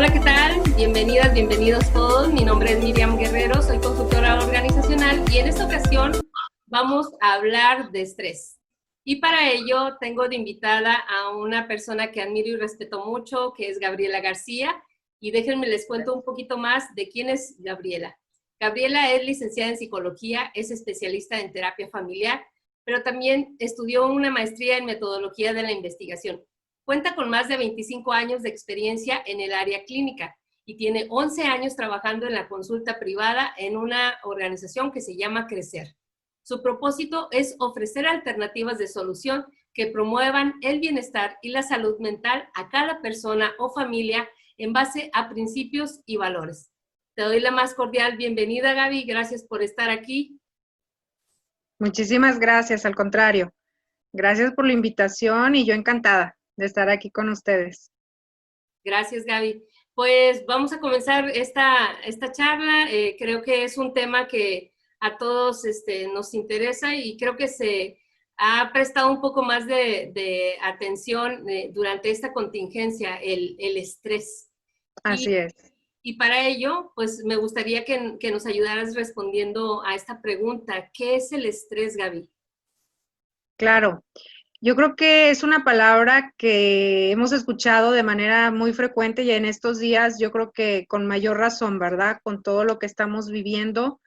Hola, ¿qué tal? Bienvenidas, bienvenidos todos. Mi nombre es Miriam Guerrero, soy consultora organizacional y en esta ocasión vamos a hablar de estrés. Y para ello tengo de invitada a una persona que admiro y respeto mucho, que es Gabriela García. Y déjenme les cuento un poquito más de quién es Gabriela. Gabriela es licenciada en psicología, es especialista en terapia familiar, pero también estudió una maestría en metodología de la investigación. Cuenta con más de 25 años de experiencia en el área clínica y tiene 11 años trabajando en la consulta privada en una organización que se llama Crecer. Su propósito es ofrecer alternativas de solución que promuevan el bienestar y la salud mental a cada persona o familia en base a principios y valores. Te doy la más cordial bienvenida, Gaby. Gracias por estar aquí. Muchísimas gracias, al contrario. Gracias por la invitación y yo encantada de estar aquí con ustedes. Gracias, Gaby. Pues vamos a comenzar esta charla. Creo que es un tema que a todos nos interesa y creo que se ha prestado un poco más de atención durante esta contingencia, el estrés. Así es. Y para ello, pues me gustaría que nos ayudaras respondiendo a esta pregunta. ¿Qué es el estrés, Gaby? Claro, yo creo que es una palabra que hemos escuchado de manera muy frecuente y en estos días yo creo que con mayor razón, ¿verdad? Con todo lo que estamos viviendo.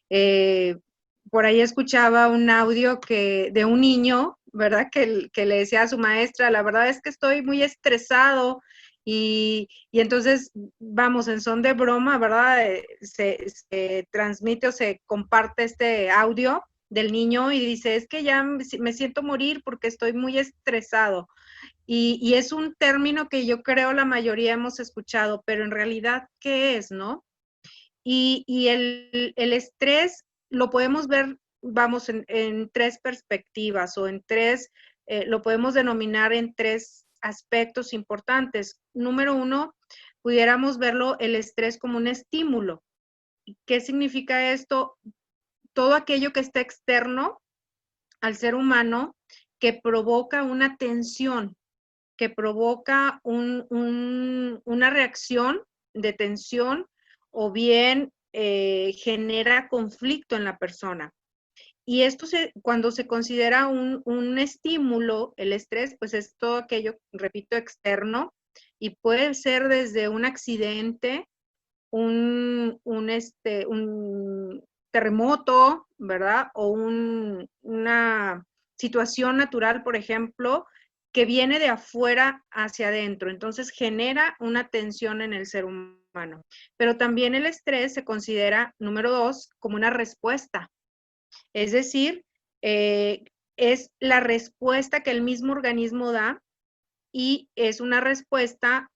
Por ahí escuchaba un audio de un niño, ¿verdad? Que le decía a su maestra, la verdad es que estoy muy estresado y entonces, vamos, en son de broma, ¿verdad? Se transmite o se comparte este audio del niño y dice, es que ya me siento morir porque estoy muy estresado. Y es un término que yo creo la mayoría hemos escuchado, pero en realidad, ¿qué es, no? Y el estrés lo podemos ver, vamos, en tres perspectivas o en tres, lo podemos denominar en tres aspectos importantes. Número uno, pudiéramos verlo el estrés como un estímulo. ¿Qué significa esto? Todo aquello que está externo al ser humano que provoca una tensión, que provoca una reacción de tensión o bien genera conflicto en la persona. Y esto cuando se considera un estímulo, el estrés, pues es todo aquello, repito, externo y puede ser desde un accidente, un terremoto, ¿verdad? O una situación natural, por ejemplo, que viene de afuera hacia adentro. Entonces genera una tensión en el ser humano. Pero también el estrés se considera, número dos, como una respuesta. Es decir, es la respuesta que el mismo organismo da y es una respuesta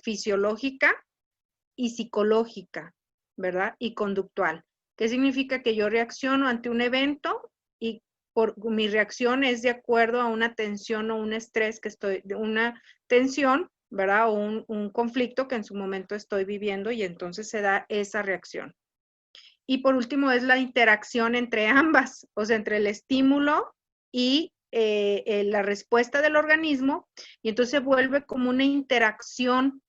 fisiológica y psicológica, ¿verdad? Y conductual. ¿Qué significa? Que yo reacciono ante un evento y mi reacción es de acuerdo a una tensión o un estrés una tensión, ¿verdad? O un conflicto que en su momento estoy viviendo y entonces se da esa reacción. Y por último es la interacción entre ambas, o sea, entre el estímulo y la respuesta del organismo, y entonces se vuelve como una interacción.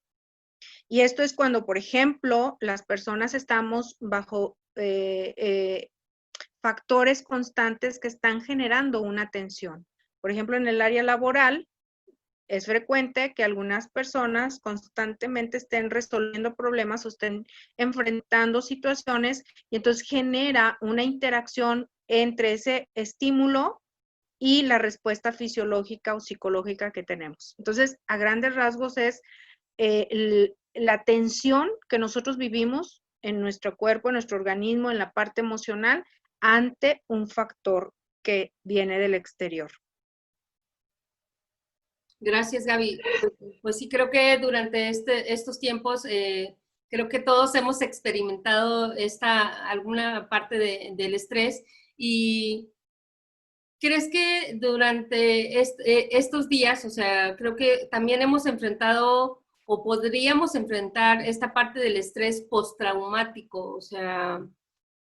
Y esto es cuando, por ejemplo, las personas estamos bajo factores constantes que están generando una tensión. Por ejemplo, en el área laboral, es frecuente que algunas personas constantemente estén resolviendo problemas o estén enfrentando situaciones y entonces genera una interacción entre ese estímulo y la respuesta fisiológica o psicológica que tenemos. Entonces, a grandes rasgos es la tensión que nosotros vivimos en nuestro cuerpo, en nuestro organismo, en la parte emocional, ante un factor que viene del exterior. Gracias, Gaby. Pues sí, creo que durante estos tiempos, creo que todos hemos experimentado alguna parte del estrés. ¿Y crees que durante estos días, o sea, creo que también hemos enfrentado o podríamos enfrentar esta parte del estrés postraumático? O sea,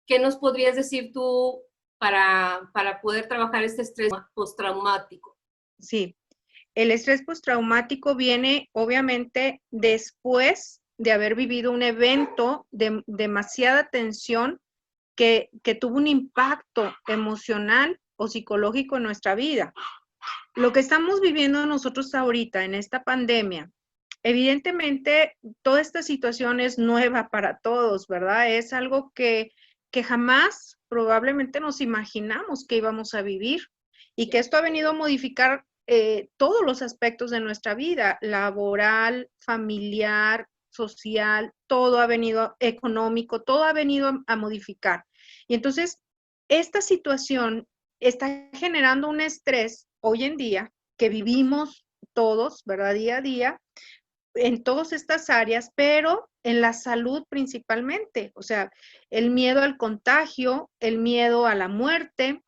¿qué nos podrías decir tú para poder trabajar este estrés postraumático? Sí. El estrés postraumático viene obviamente después de haber vivido un evento de demasiada tensión que tuvo un impacto emocional o psicológico en nuestra vida. Lo que estamos viviendo nosotros ahorita en esta pandemia, evidentemente toda esta situación es nueva para todos, ¿verdad? Es algo que jamás probablemente nos imaginamos que íbamos a vivir y que esto ha venido a modificar todos los aspectos de nuestra vida, laboral, familiar, social, todo ha venido, económico, todo ha venido a modificar. Y entonces, esta situación está generando un estrés hoy en día que vivimos todos, ¿verdad? Día a día, en todas estas áreas, pero en la salud principalmente, o sea, el miedo al contagio, el miedo a la muerte.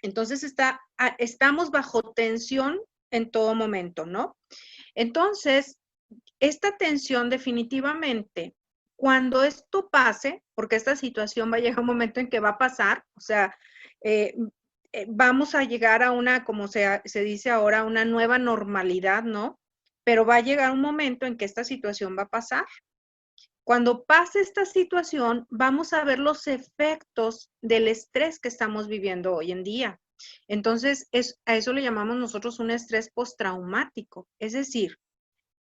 Entonces estamos bajo tensión en todo momento, ¿no? Entonces, esta tensión definitivamente, cuando esto pase, porque esta situación va a llegar un momento en que va a pasar, o sea, eh, vamos a llegar a una, como se dice ahora, una nueva normalidad, ¿no? Pero va a llegar un momento en que esta situación va a pasar. Cuando pase esta situación, vamos a ver los efectos del estrés que estamos viviendo hoy en día. Entonces, a eso le llamamos nosotros un estrés postraumático. Es decir,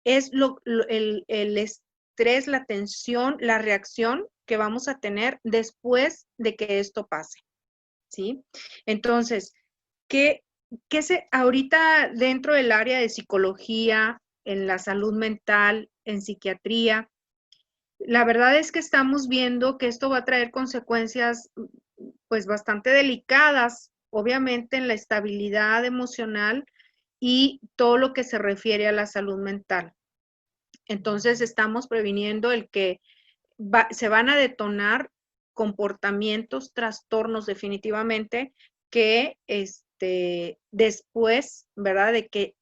es el estrés, la tensión, la reacción que vamos a tener después de que esto pase, ¿sí? Entonces, ¿qué se ahorita dentro del área de psicología, en la salud mental, en psiquiatría? La verdad es que estamos viendo que esto va a traer consecuencias pues bastante delicadas, obviamente en la estabilidad emocional y todo lo que se refiere a la salud mental. Entonces estamos previniendo el que se van a detonar comportamientos, trastornos definitivamente que después, ¿verdad? De que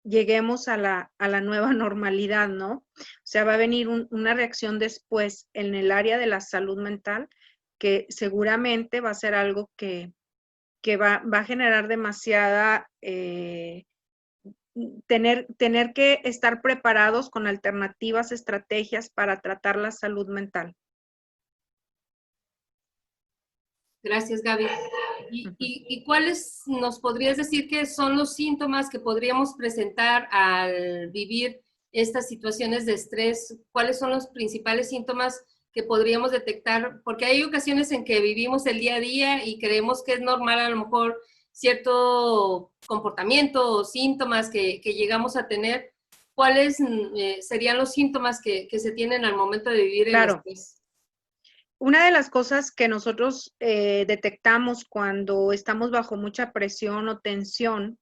lleguemos a la nueva normalidad, ¿no? O sea, va a venir una reacción después en el área de la salud mental que seguramente va a ser algo que va a generar demasiada, tener que estar preparados con alternativas, estrategias para tratar la salud mental. Gracias, Gaby. ¿Y cuáles nos podrías decir que son los síntomas que podríamos presentar al vivir estas situaciones de estrés? ¿Cuáles son los principales síntomas que podríamos detectar? Porque hay ocasiones en que vivimos el día a día y creemos que es normal a lo mejor cierto comportamiento o síntomas que llegamos a tener. ¿Cuáles serían los síntomas que se tienen al momento de vivir el estrés? Una de las cosas que nosotros detectamos cuando estamos bajo mucha presión o tensión,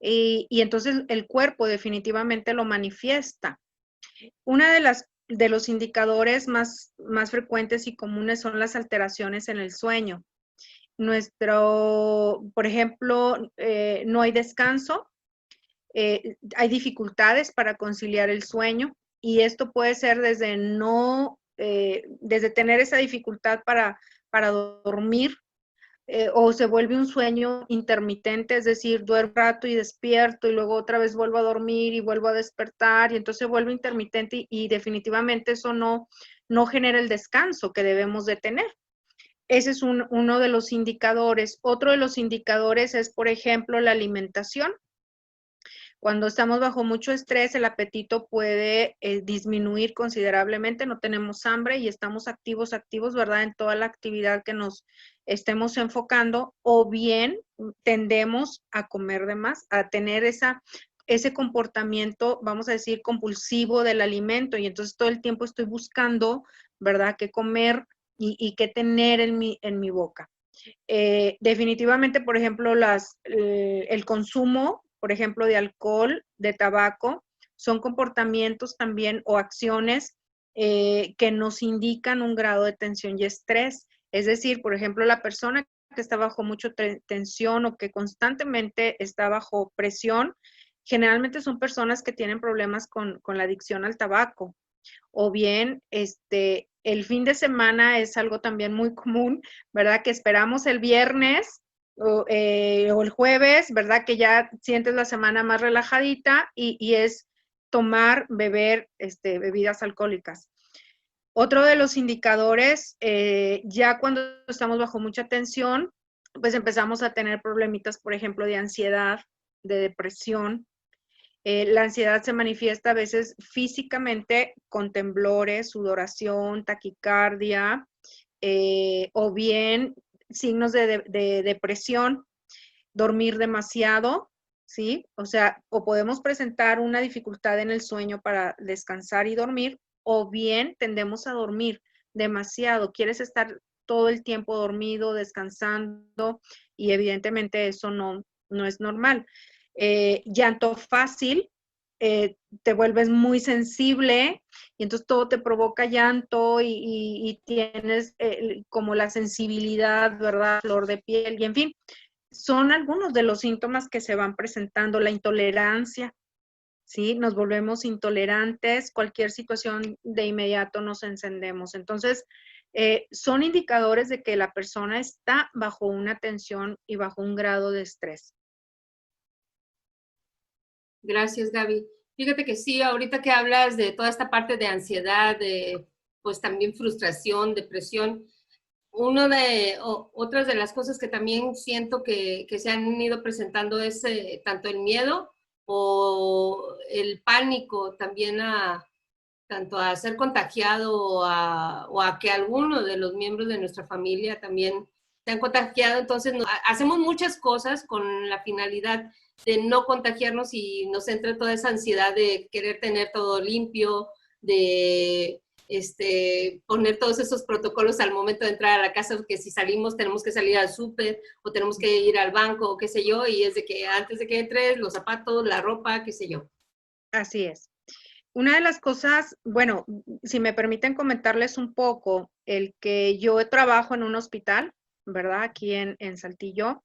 y entonces el cuerpo definitivamente lo manifiesta. Una de los indicadores más frecuentes y comunes son las alteraciones en el sueño. Por ejemplo, no hay descanso, hay dificultades para conciliar el sueño y esto puede ser desde tener esa dificultad para dormir, o se vuelve un sueño intermitente, es decir, duermo un rato y despierto y luego otra vez vuelvo a dormir y vuelvo a despertar y entonces se vuelve intermitente y definitivamente eso no genera el descanso que debemos de tener. Ese es uno de los indicadores. Otro de los indicadores es, por ejemplo, la alimentación. Cuando estamos bajo mucho estrés, el apetito puede disminuir considerablemente, no tenemos hambre y estamos activos, ¿verdad? En toda la actividad que nos estemos enfocando, o bien tendemos a comer de más, a tener ese comportamiento, vamos a decir, compulsivo del alimento, y entonces todo el tiempo estoy buscando, ¿verdad?, qué comer y qué tener en mi boca. Definitivamente, por ejemplo, el consumo, por ejemplo, de alcohol, de tabaco, son comportamientos también o acciones que nos indican un grado de tensión y estrés. Es decir, por ejemplo, la persona que está bajo mucha tensión o que constantemente está bajo presión, generalmente son personas que tienen problemas con la adicción al tabaco. O bien, el fin de semana es algo también muy común, ¿verdad? Que esperamos el viernes o el jueves, ¿verdad? Que ya sientes la semana más relajadita y es tomar, beber bebidas alcohólicas. Otro de los indicadores, ya cuando estamos bajo mucha tensión, pues empezamos a tener problemitas, por ejemplo, de ansiedad, de depresión. La ansiedad se manifiesta a veces físicamente con temblores, sudoración, taquicardia, o bien signos de depresión, dormir demasiado, ¿sí? O sea, o podemos presentar una dificultad en el sueño para descansar y dormir, o bien tendemos a dormir demasiado. Quieres estar todo el tiempo dormido, descansando, y evidentemente eso no es normal. Llanto fácil, te vuelves muy sensible y entonces todo te provoca llanto y tienes como la sensibilidad, ¿verdad? Flor de piel y en fin, son algunos de los síntomas que se van presentando. La intolerancia, ¿sí? Nos volvemos intolerantes, cualquier situación de inmediato nos encendemos. Entonces, son indicadores de que la persona está bajo una tensión y bajo un grado de estrés. Gracias, Gaby. Fíjate que sí, ahorita que hablas de toda esta parte de ansiedad, de pues también frustración, depresión, otras de las cosas que también siento que se han ido presentando es tanto el miedo o el pánico también tanto a ser contagiado o a que alguno de los miembros de nuestra familia también se han contagiado. Entonces, hacemos muchas cosas con la finalidad de no contagiarnos y nos entra toda esa ansiedad de querer tener todo limpio, de poner todos esos protocolos al momento de entrar a la casa, que si salimos tenemos que salir al súper o tenemos que ir al banco o qué sé yo, y es de que antes de que entres, los zapatos, la ropa, qué sé yo. Así es. Una de las cosas, bueno, si me permiten comentarles un poco, el que yo trabajo en un hospital, ¿verdad? Aquí en Saltillo,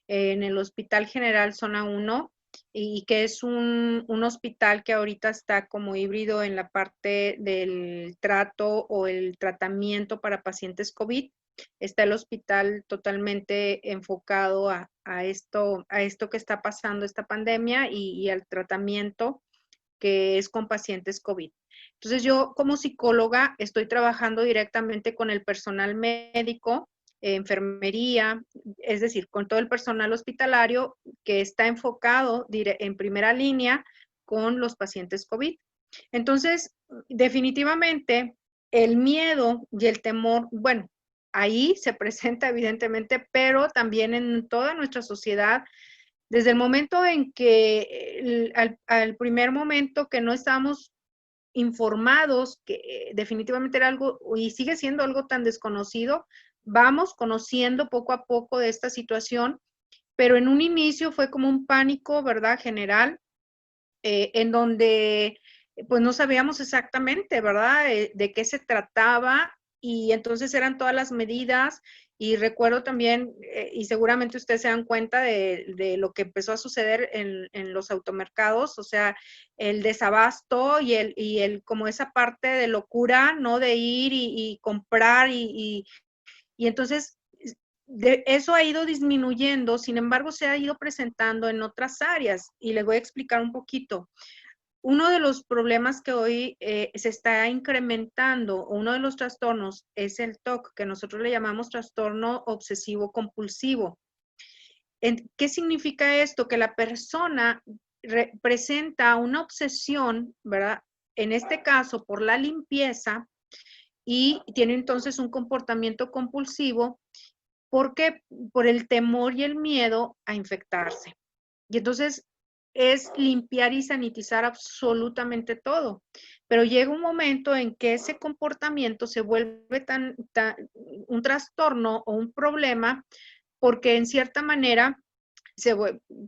en el Hospital General Zona 1, y que es un hospital que ahorita está como híbrido en la parte del trato o el tratamiento para pacientes COVID. Está el hospital totalmente enfocado a esto que está pasando, esta pandemia y al tratamiento que es con pacientes COVID. Entonces yo como psicóloga estoy trabajando directamente con el personal médico, enfermería, es decir, con todo el personal hospitalario que está enfocado en primera línea con los pacientes COVID. Entonces, definitivamente, el miedo y el temor, bueno, ahí se presenta evidentemente, pero también en toda nuestra sociedad desde el momento en que, al primer momento que no estábamos informados, que definitivamente era algo, y sigue siendo algo tan desconocido, vamos conociendo poco a poco de esta situación, pero en un inicio fue como un pánico, ¿verdad? General, en donde pues no sabíamos exactamente, ¿verdad? De qué se trataba y entonces eran todas las medidas y recuerdo también, y seguramente ustedes se dan cuenta de lo que empezó a suceder en los automercados, o sea, el desabasto y como esa parte de locura, ¿no? De ir y comprar y entonces eso ha ido disminuyendo, sin embargo, se ha ido presentando en otras áreas y les voy a explicar un poquito. Uno de los problemas que hoy se está incrementando, uno de los trastornos es el TOC, que nosotros le llamamos trastorno obsesivo compulsivo. ¿Qué significa esto? Que la persona presenta una obsesión, ¿verdad? En este caso, por la limpieza y tiene entonces un comportamiento compulsivo porque por el temor y el miedo a infectarse. Y entonces es limpiar y sanitizar absolutamente todo. Pero llega un momento en que ese comportamiento se vuelve un trastorno o un problema porque en cierta manera,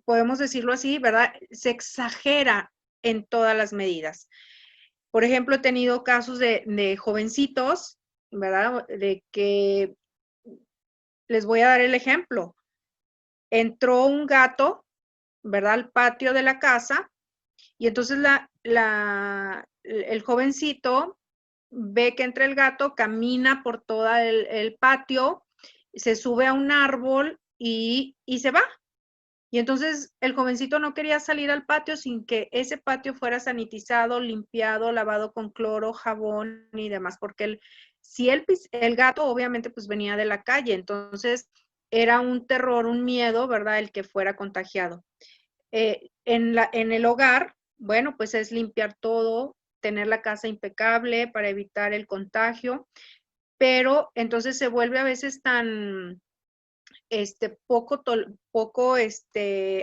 podemos decirlo así, ¿verdad? Se exagera en todas las medidas. Por ejemplo, he tenido casos de jovencitos, ¿verdad? De que, les voy a dar el ejemplo, entró un gato, ¿verdad? Al patio de la casa y entonces el jovencito ve que entra el gato, camina por todo el patio, se sube a un árbol y se va. Y entonces el jovencito no quería salir al patio sin que ese patio fuera sanitizado, limpiado, lavado con cloro, jabón y demás, porque si el gato obviamente pues venía de la calle, entonces era un terror, un miedo, ¿verdad? El que fuera contagiado. En el hogar, bueno, pues es limpiar todo, tener la casa impecable para evitar el contagio, pero entonces se vuelve a veces tan poco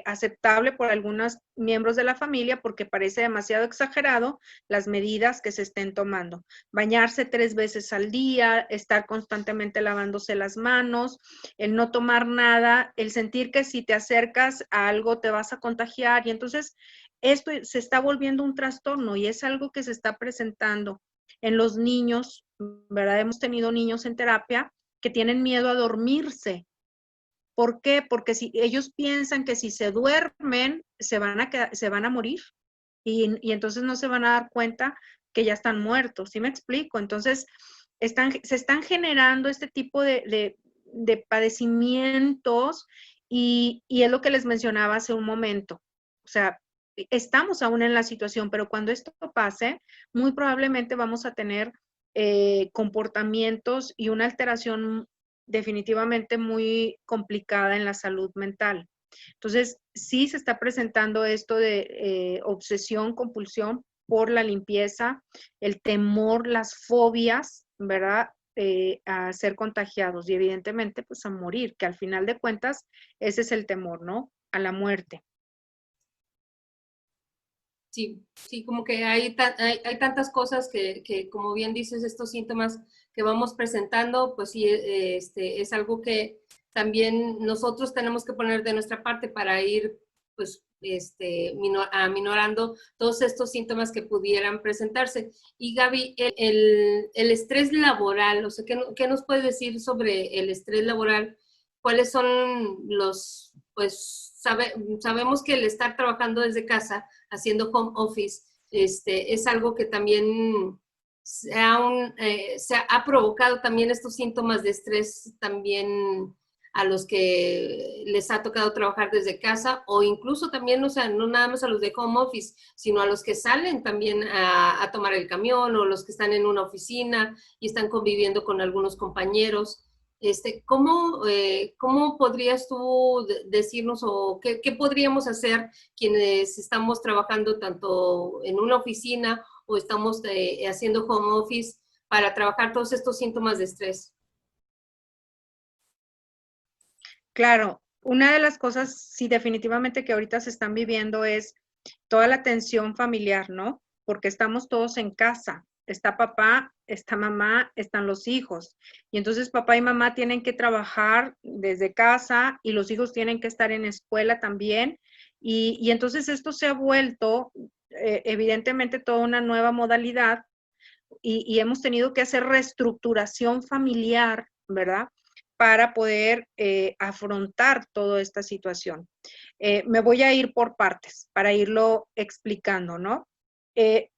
aceptable por algunos miembros de la familia porque parece demasiado exagerado las medidas que se estén tomando. Bañarse 3 veces al día, estar constantemente lavándose las manos, el no tomar nada, el sentir que si te acercas a algo te vas a contagiar y entonces esto se está volviendo un trastorno y es algo que se está presentando en los niños, ¿verdad? Hemos tenido niños en terapia que tienen miedo a dormirse. ¿Por qué? Porque si ellos piensan que si se duermen, se van a morir y entonces no se van a dar cuenta que ya están muertos. ¿Sí me explico? Entonces, se están generando este tipo de padecimientos y es lo que les mencionaba hace un momento. O sea, estamos aún en la situación, pero cuando esto pase, muy probablemente vamos a tener comportamientos y una alteración definitivamente muy complicada en la salud mental. Entonces, sí se está presentando esto de obsesión, compulsión por la limpieza, el temor, las fobias, ¿verdad? A ser contagiados y evidentemente pues a morir, que al final de cuentas ese es el temor, ¿no? A la muerte. Sí, sí, como que hay tantas cosas que, como bien dices, estos síntomas que vamos presentando, pues sí, es algo que también nosotros tenemos que poner de nuestra parte para ir, pues, aminorando todos estos síntomas que pudieran presentarse. Y Gaby, el estrés laboral, o sea, ¿qué nos puedes decir sobre el estrés laboral? ¿Cuáles son los, pues, sabemos que el estar trabajando desde casa, haciendo home office, es algo que también se ha provocado también estos síntomas de estrés también a los que les ha tocado trabajar desde casa o incluso también, o sea, no nada más a los de home office, sino a los que salen también a tomar el camión o los que están en una oficina y están conviviendo con algunos compañeros. ¿Cómo podrías tú decirnos o qué podríamos hacer quienes estamos trabajando tanto en una oficina o estamos haciendo home office para trabajar todos estos síntomas de estrés? Claro, una de las cosas, sí, definitivamente que ahorita se están viviendo es toda la tensión familiar, ¿no? Porque estamos todos en casa. Está papá, está mamá, están los hijos. Y entonces papá y mamá tienen que trabajar desde casa y los hijos tienen que estar en escuela también. Y entonces esto se ha vuelto, evidentemente, toda una nueva modalidad y hemos tenido que hacer reestructuración familiar, ¿verdad? Para poder afrontar toda esta situación. Me voy a ir por partes para irlo explicando, ¿no? Eh,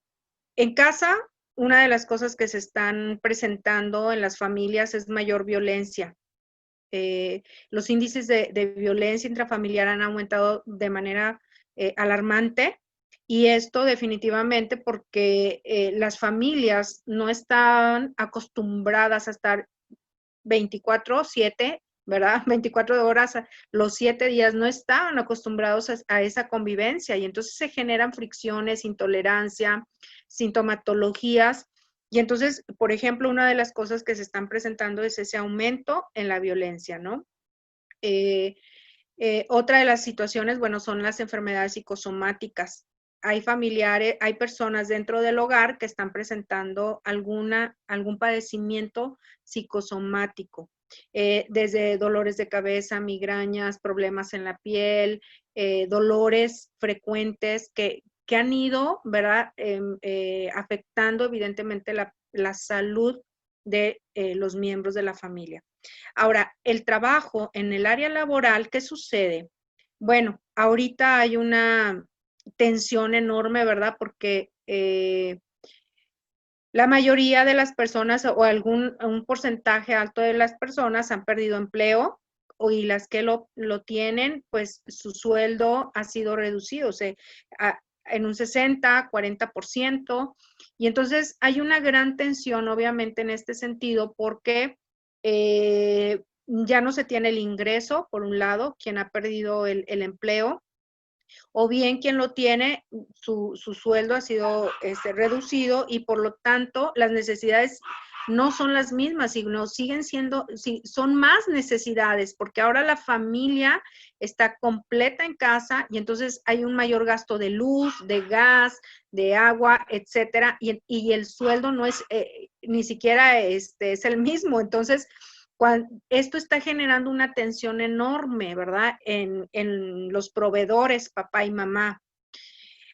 en casa, una de las cosas que se están presentando en las familias es mayor violencia. Los índices de violencia intrafamiliar han aumentado de manera alarmante y esto definitivamente porque las familias no están acostumbradas a estar 24/7, ¿verdad? 24 horas, los 7 días no estaban acostumbrados a esa convivencia y entonces se generan fricciones, intolerancia, sintomatologías. Y entonces, por ejemplo, una de las cosas que se están presentando es ese aumento en la violencia, ¿no? Eh, Otra de las situaciones, bueno, son las enfermedades psicosomáticas. Hay familiares, hay personas dentro del hogar que están presentando algún padecimiento psicosomático, desde dolores de cabeza, migrañas, problemas en la piel, dolores frecuentes que han ido, ¿verdad? Afectando evidentemente la salud de los miembros de la familia. Ahora, el trabajo en el área laboral, ¿qué sucede? Bueno, ahorita hay una tensión enorme, ¿verdad? Porque la mayoría de las personas o un porcentaje alto de las personas han perdido empleo y las que lo tienen, pues su sueldo ha sido reducido, o sea, en un 60, 40%. Y entonces hay una gran tensión, obviamente, en este sentido, porque ya no se tiene el ingreso, por un lado, quien ha perdido el empleo, o bien quien lo tiene, su sueldo ha sido reducido y por lo tanto las necesidades no son las mismas, sino siguen siendo, son más necesidades, porque ahora la familia está completa en casa y entonces hay un mayor gasto de luz, de gas, de agua, etcétera, y el sueldo no es, ni siquiera es el mismo. Entonces, esto está generando una tensión enorme, ¿verdad? En los proveedores, papá y mamá.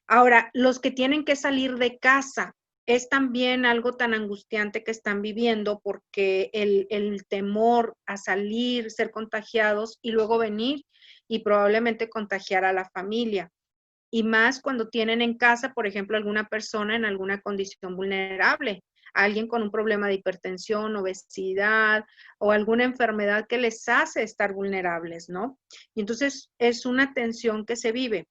Ahora, los que tienen que salir de casa, es también algo tan angustiante que están viviendo porque el temor a salir, ser contagiados y luego venir y probablemente contagiar a la familia. Y más cuando tienen en casa, por ejemplo, alguna persona en alguna condición vulnerable, alguien con un problema de hipertensión, obesidad o alguna enfermedad que les hace estar vulnerables, ¿no? Y entonces es una tensión que se vive.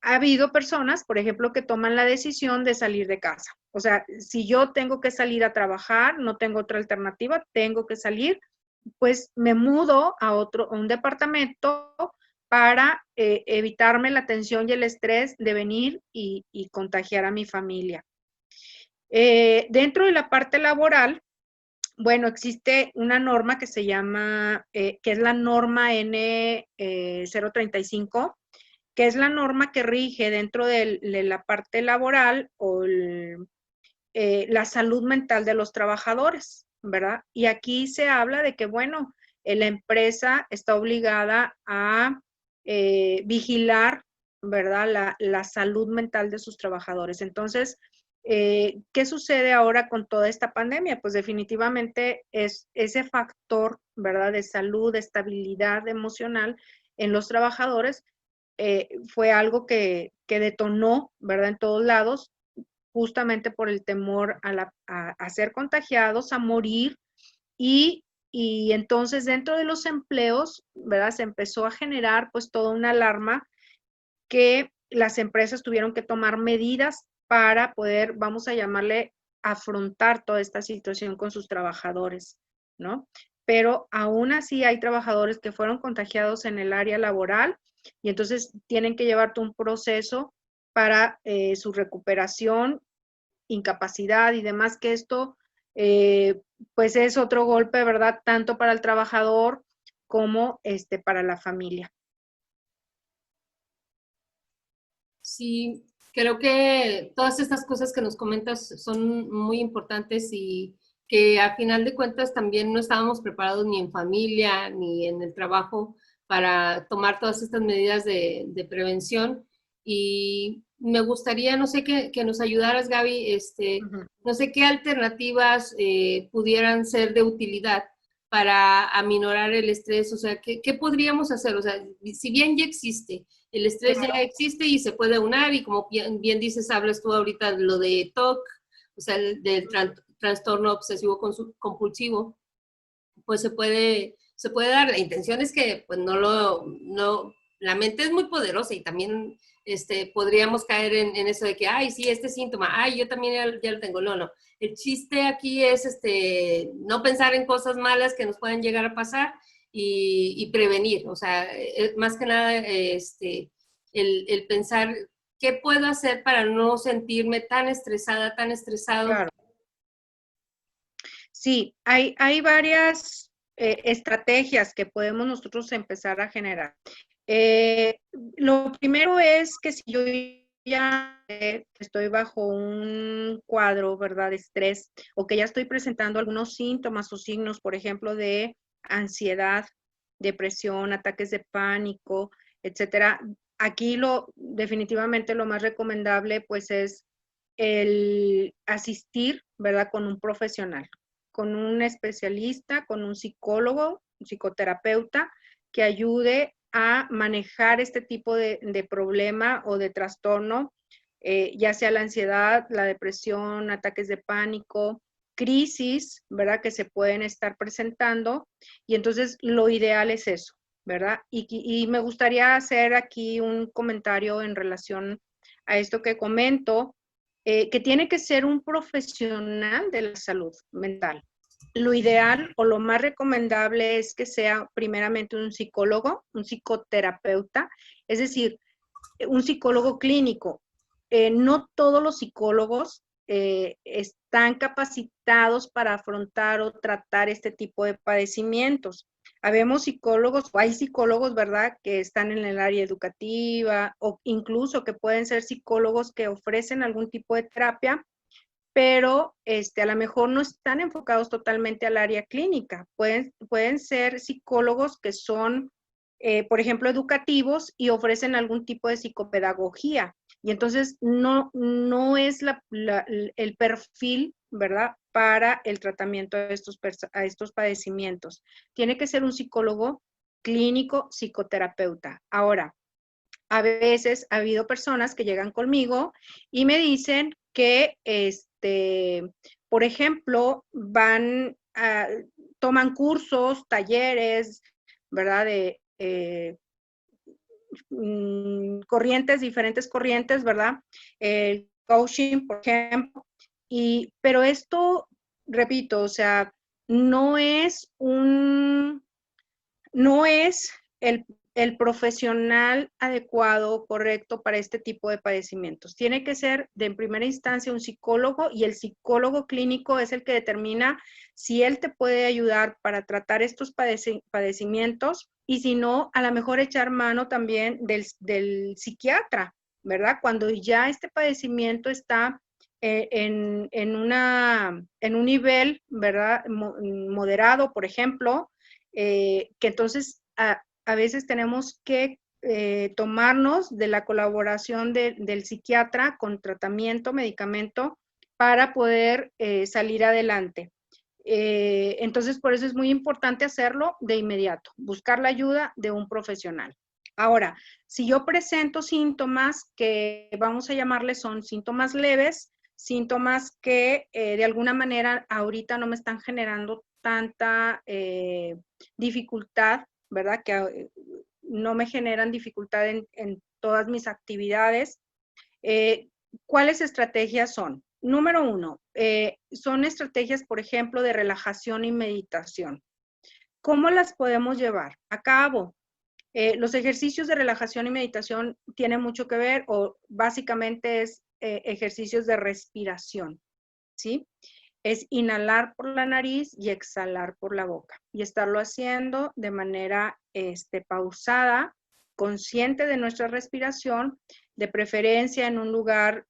Ha habido personas, por ejemplo, que toman la decisión de salir de casa. O sea, si yo tengo que salir a trabajar, no tengo otra alternativa, tengo que salir, pues me mudo a un departamento para evitarme la tensión y el estrés de venir y contagiar a mi familia. Dentro de la parte laboral, bueno, existe una norma que se llama, que es la norma N035, que es la norma que rige dentro de la parte laboral o la salud mental de los trabajadores, ¿verdad? Y aquí se habla de que, bueno, la empresa está obligada a vigilar, ¿verdad? La salud mental de sus trabajadores. Entonces, ¿qué sucede ahora con toda esta pandemia? Pues definitivamente es ese factor, ¿verdad? De salud, de estabilidad emocional en los trabajadores fue algo que detonó, ¿verdad? En todos lados, justamente por el temor a ser contagiados, a morir, y entonces dentro de los empleos, ¿verdad? Se empezó a generar pues toda una alarma que las empresas tuvieron que tomar medidas para poder, vamos a llamarle, afrontar toda esta situación con sus trabajadores, ¿no? Pero aún así hay trabajadores que fueron contagiados en el área laboral y entonces tienen que llevar todo un proceso para su recuperación, incapacidad y demás, que esto pues es otro golpe, ¿verdad? Tanto para el trabajador como para la familia. Sí, creo que todas estas cosas que nos comentas son muy importantes y que a final de cuentas también no estábamos preparados ni en familia ni en el trabajo para tomar todas estas medidas de prevención. Y me gustaría, no sé, que nos ayudaras, Gaby, no sé qué alternativas pudieran ser de utilidad para aminorar el estrés, o sea, ¿qué podríamos hacer? O sea, si bien ya existe, el estrés ya existe y se puede unar y como bien dices, hablas tú ahorita de lo de TOC, o sea, del trastorno obsesivo compulsivo, pues se puede dar. La intención es que pues no, la mente es muy poderosa y también podríamos caer en eso de que, ay, sí, este síntoma, ay, yo también ya lo tengo. No, no. El chiste aquí es no pensar en cosas malas que nos pueden llegar a pasar y prevenir. O sea, más que nada, el pensar qué puedo hacer para no sentirme tan estresada, tan estresado. Claro. Sí, hay varias estrategias que podemos nosotros empezar a generar. Lo primero es que si yo ya estoy bajo un cuadro, ¿verdad?, de estrés, o que ya estoy presentando algunos síntomas o signos, por ejemplo, de ansiedad, depresión, ataques de pánico, etcétera. Aquí definitivamente lo más recomendable pues es el asistir, ¿verdad?, con un profesional, con un especialista, con un psicólogo, un psicoterapeuta, que ayude a manejar este tipo de problema o de trastorno, ya sea la ansiedad, la depresión, ataques de pánico, crisis, ¿verdad? Que se pueden estar presentando, y entonces lo ideal es eso, ¿verdad? Y me gustaría hacer aquí un comentario en relación a esto que comento, que tiene que ser un profesional de la salud mental. Lo ideal o lo más recomendable es que sea primeramente un psicólogo, un psicoterapeuta, es decir, un psicólogo clínico. No todos los psicólogos están capacitados para afrontar o tratar este tipo de padecimientos. Habemos psicólogos, o hay psicólogos, ¿verdad?, que están en el área educativa o incluso que pueden ser psicólogos que ofrecen algún tipo de terapia, pero a lo mejor no están enfocados totalmente al área clínica. Pueden ser psicólogos que son, por ejemplo, educativos y ofrecen algún tipo de psicopedagogía. Y entonces no es el perfil, ¿verdad?, para el tratamiento de estos padecimientos. Tiene que ser un psicólogo clínico, psicoterapeuta. Ahora, a veces ha habido personas que llegan conmigo y me dicen que, por ejemplo, toman cursos, talleres, ¿verdad? De corrientes, diferentes corrientes, ¿verdad? El coaching, por ejemplo. Pero esto, repito, o sea, no es no es el profesional adecuado, correcto para este tipo de padecimientos. Tiene que ser de en primera instancia un psicólogo, y el psicólogo clínico es el que determina si él te puede ayudar para tratar estos padecimientos, y si no, a lo mejor echar mano también del psiquiatra, ¿verdad? Cuando ya este padecimiento está en un nivel, ¿verdad? Moderado, por ejemplo, que entonces a veces tenemos que tomarnos de la colaboración del psiquiatra con tratamiento, medicamento, para poder salir adelante. Entonces, por eso es muy importante hacerlo de inmediato, buscar la ayuda de un profesional. Ahora, si yo presento síntomas que vamos a llamarles son síntomas leves, síntomas que de alguna manera ahorita no me están generando tanta dificultad, ¿verdad? Que no me generan dificultad en todas mis actividades. ¿Cuáles estrategias son? Número 1, son estrategias, por ejemplo, de relajación y meditación. ¿Cómo las podemos llevar a cabo? Los ejercicios de relajación y meditación tienen mucho que ver, o básicamente es ejercicios de respiración, ¿sí? Es inhalar por la nariz y exhalar por la boca, y estarlo haciendo de manera pausada, consciente de nuestra respiración, de preferencia en un lugar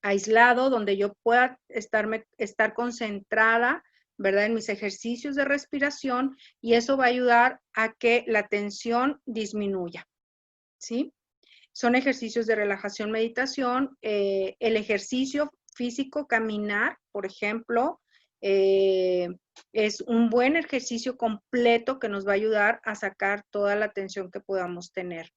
aislado donde yo pueda estar concentrada, ¿verdad?, en mis ejercicios de respiración, y eso va a ayudar a que la tensión disminuya, ¿sí? Son ejercicios de relajación, meditación, el ejercicio físico, caminar, por ejemplo, es un buen ejercicio completo que nos va a ayudar a sacar toda la tensión que podamos tener.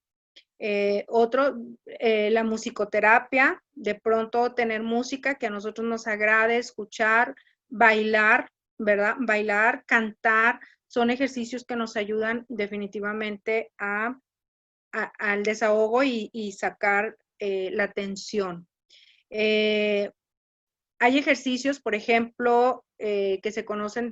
La musicoterapia, de pronto tener música que a nosotros nos agrade escuchar, bailar, ¿verdad? Bailar, cantar, son ejercicios que nos ayudan definitivamente al desahogo y sacar la tensión. Hay ejercicios, por ejemplo, que se conocen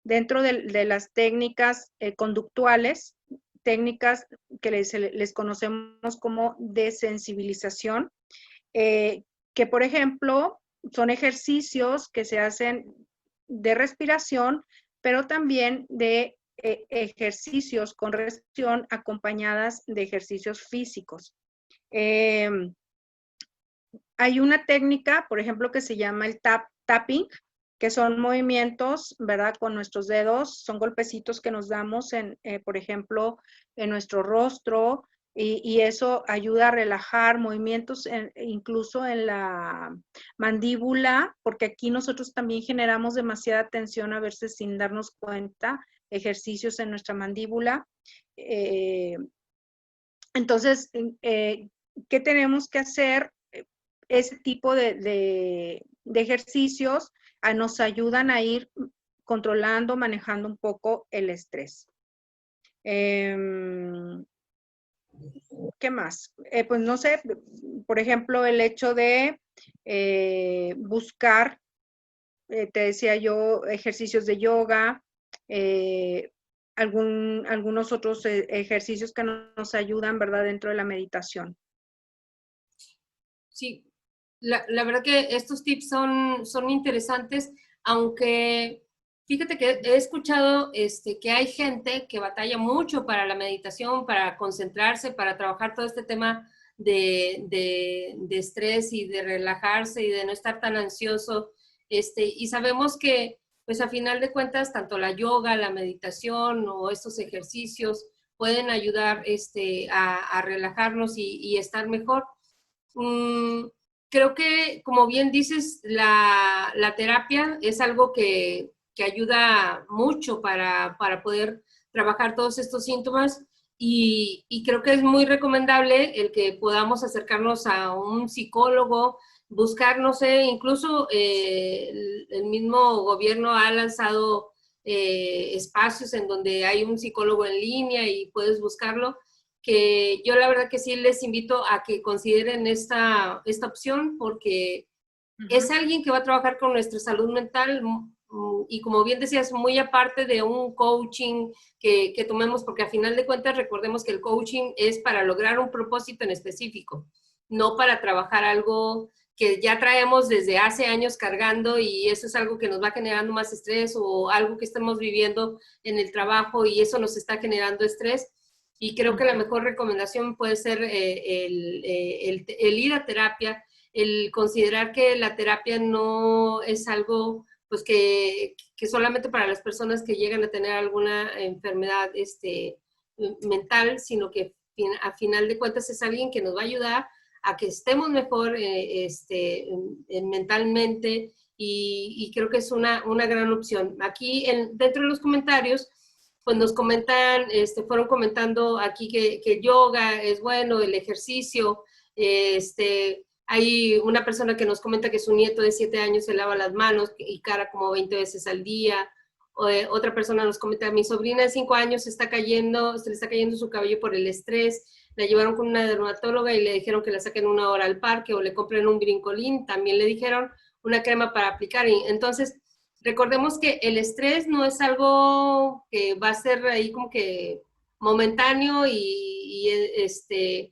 dentro de las técnicas conductuales, técnicas que les conocemos como desensibilización, que por ejemplo son ejercicios que se hacen de respiración, pero también de ejercicios con respiración acompañadas de ejercicios físicos. Hay una técnica, por ejemplo, que se llama el tapping, que son movimientos, ¿verdad?, con nuestros dedos, son golpecitos que nos damos, por ejemplo, en nuestro rostro, y eso ayuda a relajar movimientos incluso en la mandíbula, porque aquí nosotros también generamos demasiada tensión a veces sin darnos cuenta, ejercicios en nuestra mandíbula. Entonces, ¿qué tenemos que hacer? Ese tipo de de ejercicios nos ayudan a ir controlando, manejando un poco el estrés. ¿Qué más? Pues no sé, por ejemplo, el hecho de buscar, te decía yo, ejercicios de yoga, algunos otros ejercicios que nos ayudan, ¿verdad?, dentro de la meditación. Sí, la verdad que estos tips son interesantes, aunque fíjate que he escuchado que hay gente que batalla mucho para la meditación, para concentrarse, para trabajar todo este tema de estrés y de relajarse y de no estar tan ansioso. Y sabemos que, pues a final de cuentas, tanto la yoga, la meditación o estos ejercicios pueden ayudar a relajarnos y estar mejor. Mm, Creo que, como bien dices, la terapia es algo que ayuda mucho para poder trabajar todos estos síntomas y creo que es muy recomendable el que podamos acercarnos a un psicólogo, buscar, no sé, incluso el mismo gobierno ha lanzado espacios en donde hay un psicólogo en línea y puedes buscarlo, que yo la verdad que sí les invito a que consideren esta opción porque es alguien que va a trabajar con nuestra salud mental y como bien decías, muy aparte de un coaching que tomemos, porque a final de cuentas recordemos que el coaching es para lograr un propósito en específico, no para trabajar algo que ya traemos desde hace años cargando y eso es algo que nos va generando más estrés o algo que estamos viviendo en el trabajo y eso nos está generando estrés. Y creo que la mejor recomendación puede ser el ir a terapia, el considerar que la terapia no es algo pues que solamente para las personas que llegan a tener alguna enfermedad mental, sino que a final de cuentas es alguien que nos va a ayudar a que estemos mejor mentalmente y creo que es una gran opción. Aquí dentro de los comentarios pues nos comentan, fueron comentando aquí que yoga es bueno, el ejercicio, hay una persona que nos comenta que su nieto de 7 años se lava las manos y cara como 20 veces al día. Otra persona nos comenta, mi sobrina de 5 años se le está cayendo su cabello por el estrés, la llevaron con una dermatóloga y le dijeron que la saquen 1 hora al parque o le compren un brincolín, también le dijeron una crema para aplicar. Y entonces, recordemos que el estrés no es algo que va a ser ahí como que momentáneo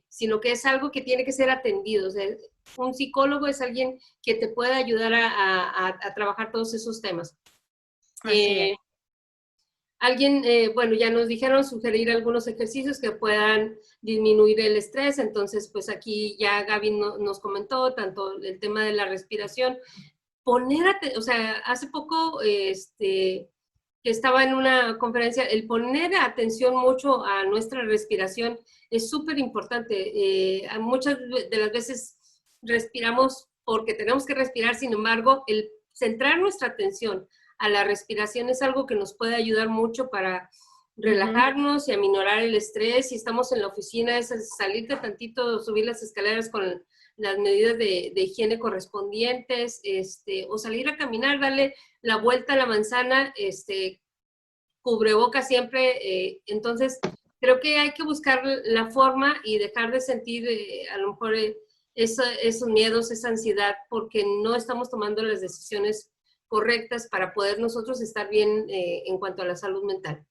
sino que es algo que tiene que ser atendido. O sea, un psicólogo es alguien que te puede ayudar a trabajar todos esos temas. Alguien, bueno, ya nos dijeron sugerir algunos ejercicios que puedan disminuir el estrés, entonces pues aquí ya Gaby nos comentó tanto el tema de la respiración, o sea, hace poco que estaba en una conferencia, el poner atención mucho a nuestra respiración es súper importante. Muchas de las veces respiramos porque tenemos que respirar, sin embargo, el centrar nuestra atención a la respiración es algo que nos puede ayudar mucho para relajarnos y aminorar el estrés. Si estamos en la oficina, es salirte tantito, subir las escaleras con las medidas de higiene correspondientes, o salir a caminar, darle la vuelta a la manzana, cubreboca siempre. Entonces, creo que hay que buscar la forma y dejar de sentir a lo mejor esos miedos, esa ansiedad, porque no estamos tomando las decisiones correctas para poder nosotros estar bien en cuanto a la salud mental.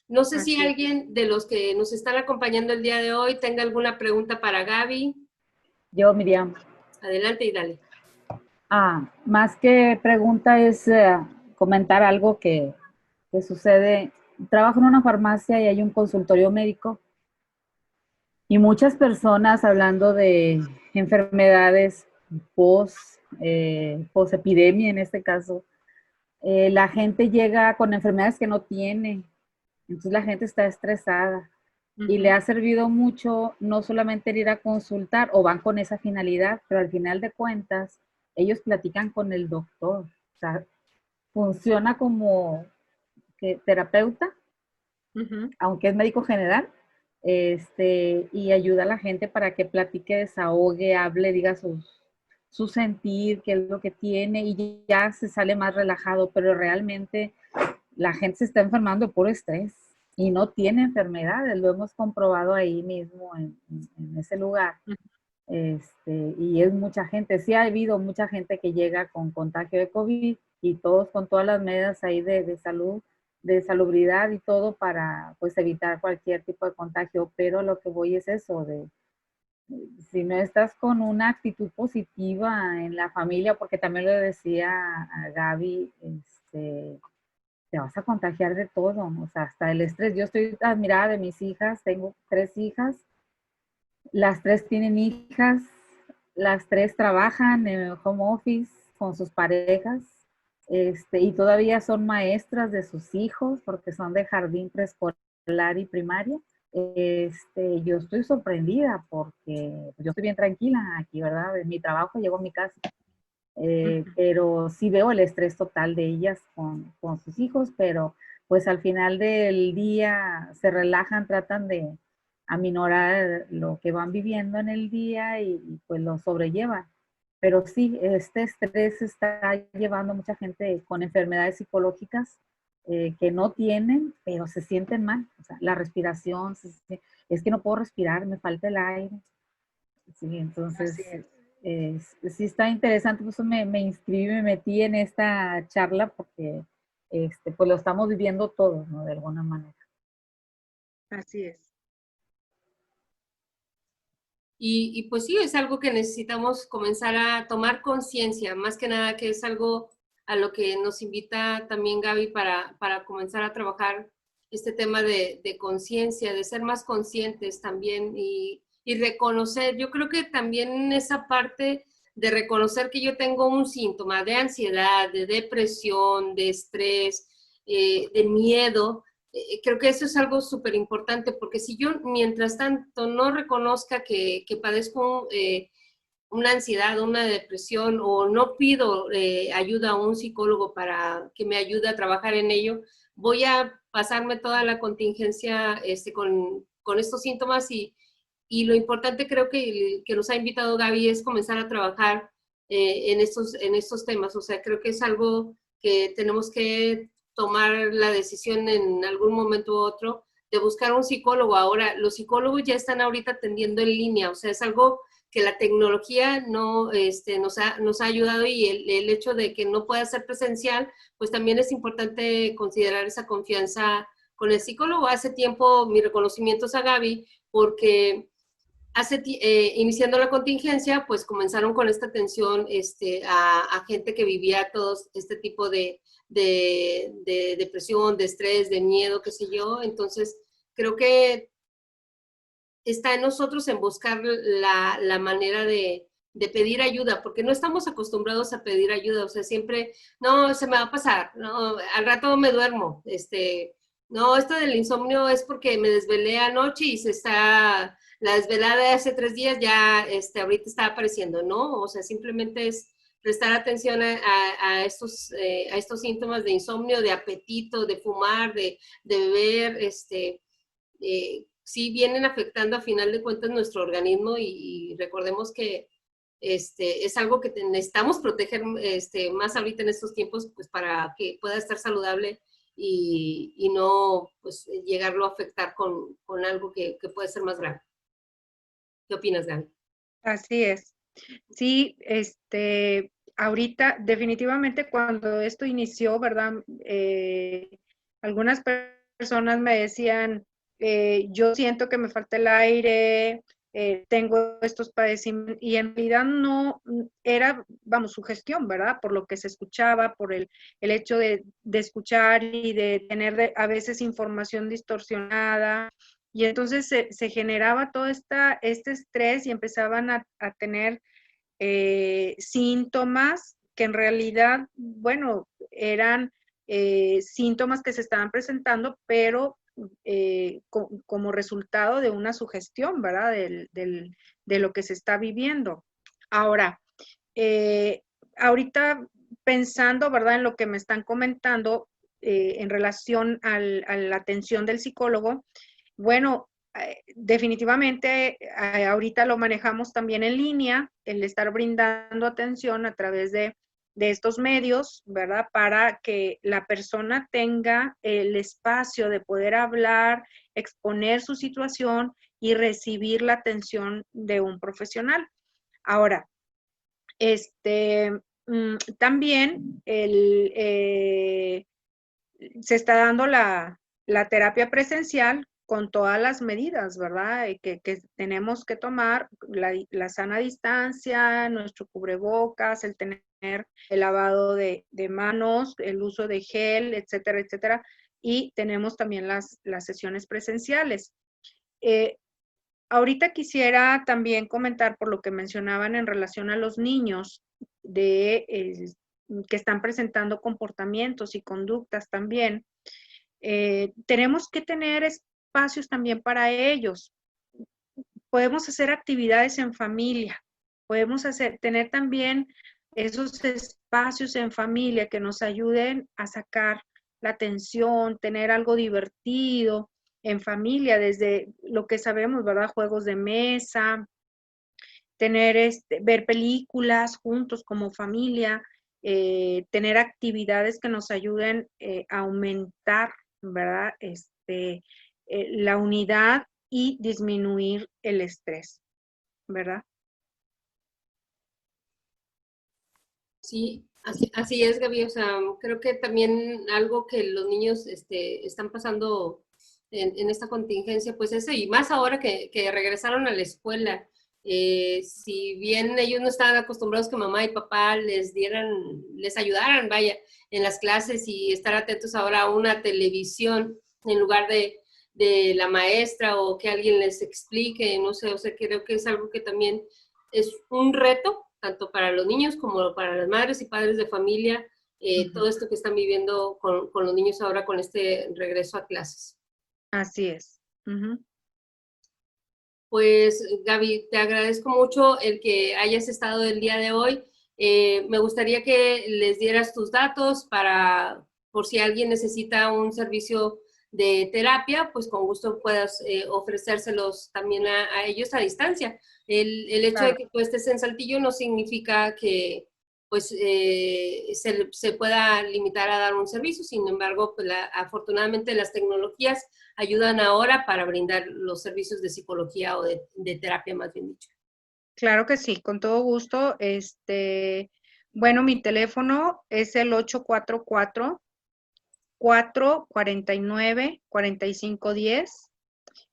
No sé si alguien de los que nos están acompañando el día de hoy tenga alguna pregunta para Gaby. Yo, Miriam. Adelante y dale. Más que pregunta es comentar algo que sucede. Trabajo en una farmacia y hay un consultorio médico y muchas personas hablando de enfermedades post-epidemia en este caso. La gente llega con enfermedades que no tiene, entonces la gente está estresada. Y le ha servido mucho no solamente ir a consultar o van con esa finalidad, pero al final de cuentas ellos platican con el doctor. O sea, funciona como terapeuta, aunque es médico general, y ayuda a la gente para que platique, desahogue, hable, diga su sentir, qué es lo que tiene, y ya se sale más relajado, pero realmente la gente se está enfermando de puro estrés y no tiene enfermedades, lo hemos comprobado ahí mismo en ese lugar. Y es mucha gente, sí ha habido mucha gente que llega con contagio de COVID y todos con todas las medidas ahí de salud, de salubridad y todo para pues evitar cualquier tipo de contagio, pero lo que voy es eso, de si no estás con una actitud positiva en la familia, porque también le decía a Gaby, te vas a contagiar de todo, o sea, hasta el estrés. Yo estoy admirada de mis hijas, tengo 3 hijas, las 3 tienen hijas, las 3 trabajan en home office con sus parejas, y todavía son maestras de sus hijos porque son de jardín preescolar y primaria. Yo estoy sorprendida porque yo estoy bien tranquila aquí, ¿verdad? En mi trabajo llego a mi casa, pero sí veo el estrés total de ellas con sus hijos, pero pues al final del día se relajan, tratan de aminorar lo que van viviendo en el día y pues lo sobrellevan. Pero sí, este estrés está llevando a mucha gente con enfermedades psicológicas que no tienen, pero se sienten mal. O sea, la respiración, es que no puedo respirar, me falta el aire. Sí, entonces, sí está interesante. Por eso me inscribí, me metí en esta charla porque pues lo estamos viviendo todos, ¿no? De alguna manera. Así es. Y pues sí, es algo que necesitamos comenzar a tomar conciencia, más que nada que es algo a lo que nos invita también Gaby para comenzar a trabajar este tema de conciencia, de ser más conscientes también y reconocer. Yo creo que también esa parte de reconocer que yo tengo un síntoma de ansiedad, de depresión, de estrés, de miedo, creo que eso es algo súper importante, porque si yo mientras tanto no reconozca que padezco una ansiedad, una depresión, o no pido ayuda a un psicólogo para que me ayude a trabajar en ello, voy a pasarme toda la contingencia con estos síntomas y lo importante creo que nos ha invitado Gaby es comenzar a trabajar en estos temas. O sea, creo que es algo que tenemos que tomar la decisión en algún momento u otro de buscar un psicólogo. Ahora, los psicólogos ya están ahorita atendiendo en línea, o sea, es algo que la tecnología no, nos ha ayudado y el hecho de que no pueda ser presencial, pues también es importante considerar esa confianza con el psicólogo. Hace tiempo mi reconocimiento es a Gaby porque iniciando la contingencia, pues comenzaron con esta atención a gente que vivía todos este tipo de depresión, de estrés, de miedo, qué sé yo. Entonces, creo que está en nosotros en buscar la manera de pedir ayuda, porque no estamos acostumbrados a pedir ayuda. O sea, siempre, no, se me va a pasar, no, al rato me duermo, no, esto del insomnio es porque me desvelé anoche y la desvelada de hace 3 días ya, ahorita está apareciendo, ¿no? O sea, simplemente es prestar atención a estos síntomas de insomnio, de apetito, de fumar, de beber, sí vienen afectando a final de cuentas nuestro organismo y recordemos que es algo que necesitamos proteger más ahorita en estos tiempos, pues para que pueda estar saludable y no pues llegarlo a afectar con algo que puede ser más grave. ¿Qué opinas, Gaby? Así es. Sí, ahorita definitivamente cuando esto inició, ¿verdad? Algunas personas me decían, yo siento que me falta el aire, tengo estos padecimientos, y en realidad no era, vamos, sugestión, ¿verdad? Por lo que se escuchaba, por el hecho de escuchar y de tener a veces información distorsionada. Y entonces se generaba todo este estrés y empezaban a tener síntomas que en realidad, bueno, eran síntomas que se estaban presentando, pero como resultado de una sugestión, ¿verdad? De lo que se está viviendo. Ahora, ahorita pensando, ¿verdad? En lo que me están comentando en relación a la atención del psicólogo, bueno, definitivamente ahorita lo manejamos también en línea, el estar brindando atención a través de estos medios, ¿verdad? Para que la persona tenga el espacio de poder hablar, exponer su situación y recibir la atención de un profesional. Ahora, también se está dando la terapia presencial con todas las medidas, ¿verdad? Que tenemos que tomar, la sana distancia, nuestro cubrebocas, el tener el lavado de manos, el uso de gel, etcétera, etcétera. Y tenemos también las sesiones presenciales. Ahorita quisiera también comentar por lo que mencionaban en relación a los niños que están presentando comportamientos y conductas también. Tenemos que tener espacios también para ellos. Podemos hacer actividades en familia, podemos tener también esos espacios en familia que nos ayuden a sacar la atención, tener algo divertido en familia, desde lo que sabemos, ¿verdad? Juegos de mesa, ver películas juntos como familia, tener actividades que nos ayuden a aumentar, ¿verdad? La unidad y disminuir el estrés, ¿verdad? Sí, así es, Gaby. O sea, creo que también algo que los niños están pasando en esta contingencia, pues eso, y más ahora que regresaron a la escuela. Si bien ellos no estaban acostumbrados que mamá y papá les ayudaran, vaya, en las clases y estar atentos ahora a una televisión en lugar de la maestra o que alguien les explique, no sé, o sea, creo que es algo que también es un reto, tanto para los niños como para las madres y padres de familia, todo esto que están viviendo con los niños ahora con este regreso a clases. Así es. Pues, Gaby, te agradezco mucho el que hayas estado el día de hoy. Me gustaría que les dieras tus datos por si alguien necesita un servicio de terapia, pues con gusto puedas ofrecérselos también a ellos a distancia. El hecho de que tú estés en Saltillo no significa que pues se pueda limitar a dar un servicio. Sin embargo, pues, afortunadamente las tecnologías ayudan ahora para brindar los servicios de psicología o de terapia, más bien dicho. Claro que sí, con todo gusto. Bueno, mi teléfono es el 844-449-4510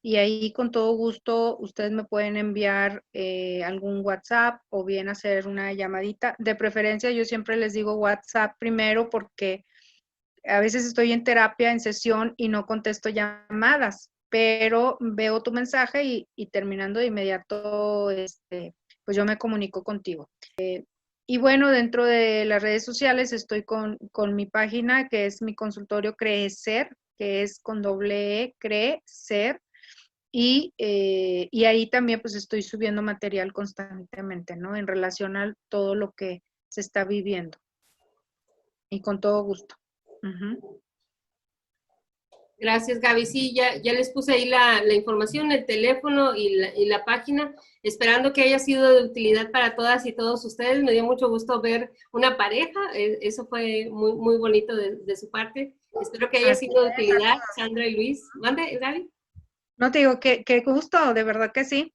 y ahí con todo gusto ustedes me pueden enviar algún WhatsApp o bien hacer una llamadita. De preferencia, yo siempre les digo WhatsApp primero porque a veces estoy en terapia, en sesión y no contesto llamadas, pero veo tu mensaje y terminando de inmediato, pues yo me comunico contigo. Y bueno, dentro de las redes sociales estoy con mi página, que es mi consultorio Crecer, que es con doble E, Crecer, y ahí también pues estoy subiendo material constantemente, ¿no? En relación a todo lo que se está viviendo. Y con todo gusto. Gracias, Gaby. Sí, ya les puse ahí la información, el teléfono y la página, esperando que haya sido de utilidad para todas y todos ustedes. Me dio mucho gusto ver una pareja, eso fue muy, muy bonito de su parte. Espero que haya sido de utilidad, Sandra y Luis. ¿Mande, Gaby? No te digo, qué gusto, de verdad que sí.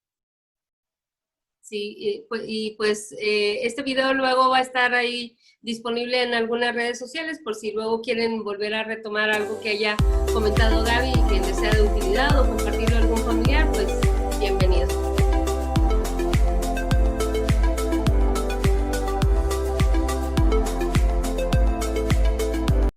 Sí, pues este video luego va a estar ahí disponible en algunas redes sociales por si luego quieren volver a retomar algo que haya comentado Gaby y que les sea de utilidad o compartirlo a algún familiar, pues